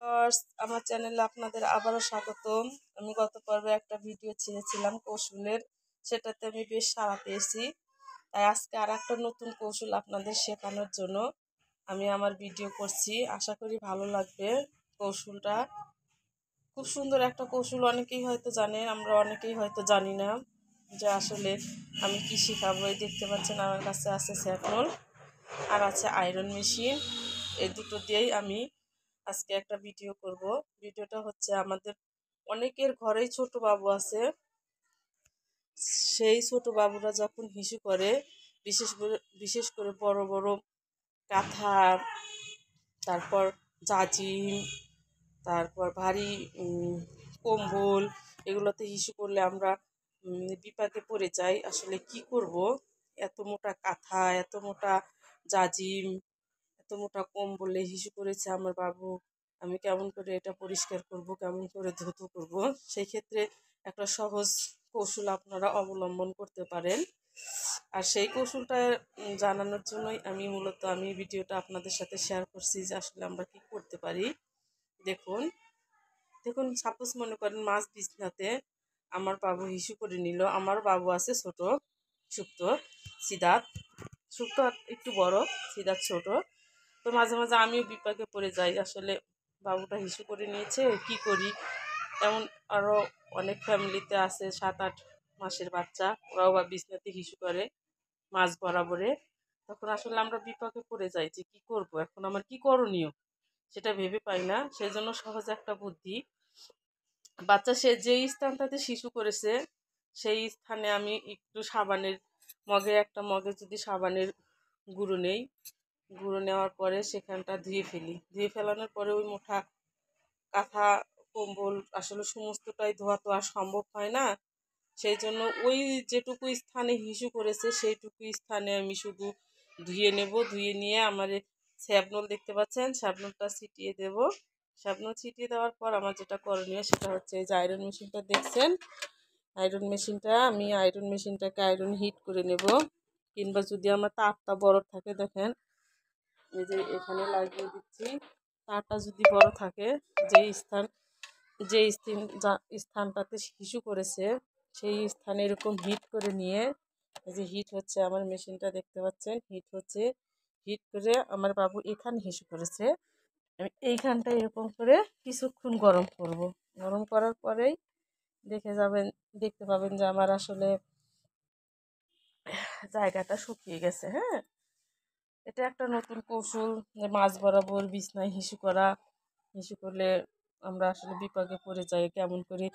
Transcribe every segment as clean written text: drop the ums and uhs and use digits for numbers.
Viewers, আমার চ্যানেলে আপনাদের আবারও স্বাগতম। আমি গত পর্বে একটা ভিডিও ছেড়েছিলাম কৌশলের, সেটাতে আমি বেশ সাড়া পেয়েছি। তাই আজকে আর একটা নতুন কৌশল আপনাদের শেখানোর জন্য আমি আমার ভিডিও করছি। আশা করি ভালো লাগবে। কৌশলটা খুব সুন্দর একটা কৌশল, অনেকেই হয়তো জানেন, আমরা অনেকেই হয়তো জানি না যে আসলে আমি কি শেখাবো। এই দেখতে পাচ্ছেন আমার কাছে আছে স্যাফরন আর আছে আয়রন মেশিন। এই দুটো দিয়েই আমি আজকে একটা ভিডিও করব। ভিডিওটা হচ্ছে আমাদের অনেকের ঘরেই ছোট বাবু আছে। সেই ছোট বাবুরা যখন হিসু করে, বিশেষ করে বড় বড় কাঁথা, তারপর জাজিম, তারপর ভারী কম্বল, এগুলোতে হিসু করলে আমরা বিপাকে পড়ে যাই। আসলে কি করব, এত মোটা কাঁথা, এত মোটা জাজিম, এত মোটা কম্বলে হিসু করেছে আমার বাবু। আমি কেমন করে এটা পরিষ্কার করব, কেমন করে ধুতো করব। সেই ক্ষেত্রে একটা সহজ কৌশল আপনারা অবলম্বন করতে পারেন। আর সেই কৌশলটা জানানোর জন্যই আমি ভিডিওটা আপনাদের সাথে শেয়ার করছি যে আসলে আমরা কি করতে পারি। দেখুন দেখুন সাপোজ মনে করেন মাছ বিছনাতে আমার বাবু হিসু করে নিল। আমার বাবু আছে ছোট, সুপ্ত, সিদাত। সুপ্ত একটু বড়, সিদাত ছোট। তো মাঝে মাঝে আমিও বিপাকে পড়ে যাই, আসলে বাবুটা হিসু করে নিয়েছে, কি করি। এমন আরও অনেক ফ্যামিলিতে আছে 7-8 মাসের বাচ্চা, ওরাও বা বিছনাতে হিসু করে মাঝ বরাবরে। তখন আসলে আমরা বিপাকে পড়ে যাই যে কি করব, এখন আমার কি করণীয় সেটা ভেবে পাই না। সেই জন্য সহজ একটা বুদ্ধি, বাচ্চা সে যেই স্থানটাতে শিশু করেছে সেই স্থানে আমি একটু সাবানের একটা মগে যদি সাবানের গুঁড়ো নেই, গুঁড়ো নেওয়ার পরে সেখানটা ধুয়ে ফেলি। ধুয়ে ফেলানোর পরে ওই মোটা কাঁথা কম্বল আসলে সমস্তটাই ধোয়া তো আর সম্ভব হয় না। সেই জন্য ওই যেটুকু স্থানে হিসু করেছে সেইটুকু স্থানে আমি শুধু ধুয়ে নেব। ধুয়ে নিয়ে আমার স্যাবনল দেখতে পাচ্ছেন, স্যাবনলটা ছিটিয়ে দেব। স্যাবনল ছিটিয়ে দেওয়ার পর আমার যেটা করণীয় সেটা হচ্ছে এই যে আয়রন মেশিনটা দেখছেন, আয়রন মেশিনটাকে আয়রন হিট করে নেব। কিংবা যদি আমার তারটা বড় থাকে, দেখেন এই যে এখানে লাগিয়ে দিচ্ছি। তারটা যদি বড় থাকে, যে স্থানটাতে শিশু করেছে সেই স্থানে এরকম হিট করে নিয়ে, এই যে হিট হচ্ছে আমার মেশিনটা দেখতে পাচ্ছেন, হিট করে আমার বাবু এখানে হিসু করেছে, আমি এইখানটা এরকম করে কিছুক্ষণ গরম করব। গরম করার পরেই দেখতে পাবেন যে আমার আসলে জায়গাটা শুকিয়ে গেছে। হ্যাঁ, এটা একটা নতুন কৌশল, যে মাছ বরাবর বিছনায় হিসু করা। হিসু করলে আমরা আসলে বিপাকে পড়ে যাই, কেমন করে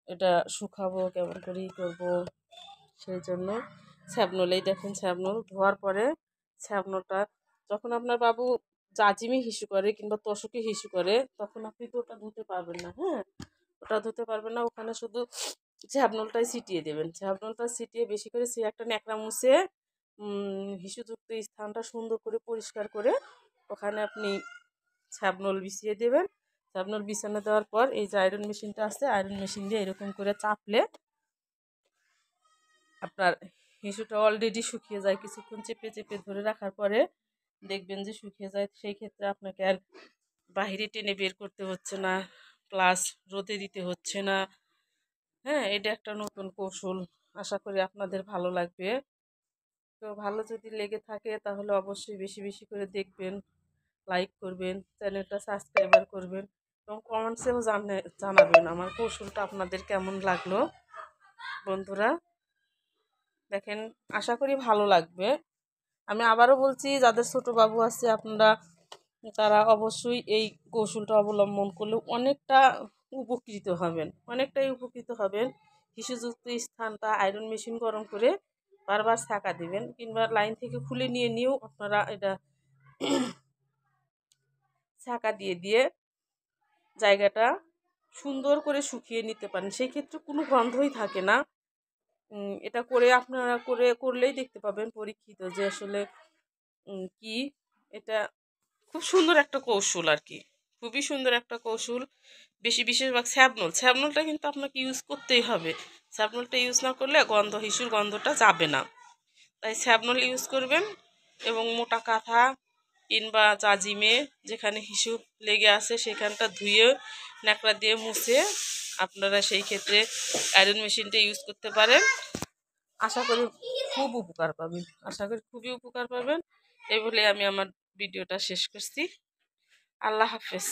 এটা শুকাবো, কেমন করে করবো। সেই জন্য দেখেন স্যাবনল ধোয়ার পরে স্যাবনলটা যখন আপনার বাবু জাজিমে হিসু করে কিংবা তসকে হিসু করে, তখন আপনি তো ওটা ধুতে পারবেন না। হ্যাঁ, ওটা ধুতে পারবেন না, ওখানে শুধু স্যাবনলটাই ছিটিয়ে দেবেন। স্যাবনলটা ছিটিয়ে বেশি করে সে একটা ন্যাকড়া মুছে হিসুযুক্ত স্থানটা সুন্দর করে পরিষ্কার করে ওখানে আপনি স্যাবনল বিছিয়ে দেবেন। স্যাবনল বিছানো দেওয়ার পর এই যে আয়রন মেশিনটা আছে, আয়রন মেশিন দিয়ে এরকম করে চাপলে আপনার হিসুটা অলরেডি শুকিয়ে যায়। কিছুক্ষণ চেপে চেপে ধরে রাখার পরে দেখবেন যে শুকিয়ে যায়। সেই ক্ষেত্রে আপনাকে আর বাহিরে টেনে বের করতে হচ্ছে না, প্লাস রোদে দিতে হচ্ছে না। হ্যাঁ, এটা একটা নতুন কৌশল, আশা করি আপনাদের ভালো লাগবে। তো ভালো যদি লেগে থাকে তাহলে অবশ্যই বেশি বেশি করে দেখবেন, লাইক করবেন, চ্যানেলটা সাবস্ক্রাইবার করবেন এবং কমেন্টসেও জানাবেন আমার কৌশলটা আপনাদের কেমন লাগলো। বন্ধুরা দেখেন, আশা করি ভালো লাগবে। আমি আবারও বলছি, যাদের ছোট বাবু আছে তারা অবশ্যই এই কৌশলটা অবলম্বন করলে অনেকটাই উপকৃত হবেন। শিশুযুক্ত স্থানটা আয়রন মেশিন গরম করে বারবার ছাঁকা দিবেন, কিংবা লাইন থেকে খুলে নিয়েও আপনারা এটা ছাঁকা দিয়ে জায়গাটা সুন্দর করে শুকিয়ে নিতে পারেন। সেই ক্ষেত্রে কোনো গন্ধই থাকে না। এটা আপনারা করলেই দেখতে পাবেন পরীক্ষিত যে আসলে কি এটা খুব সুন্দর একটা কৌশল আর কি, খুবই সুন্দর একটা কৌশল। বেশিরভাগ স্যাবনলটা কিন্তু আপনাকে ইউজ করতেই হবে। স্যাবনলটা ইউজ না করলে হিসুর গন্ধটা যাবে না। তাই স্যাবনল ইউজ করবেন এবং মোটা কাঁথা কিংবা জাজিমে যেখানে হিসু লেগে আছে সেখানটা ধুয়ে ন্যাকড়া দিয়ে মুছে আপনারা সেই ক্ষেত্রে আয়রন মেশিনটা ইউজ করতে পারেন। আশা করি খুব উপকার পাবেন, আশা করি খুবই উপকার পাবেন। এই বলে আমি আমার ভিডিওটা শেষ করছি। আল্লাহ হাফেজ।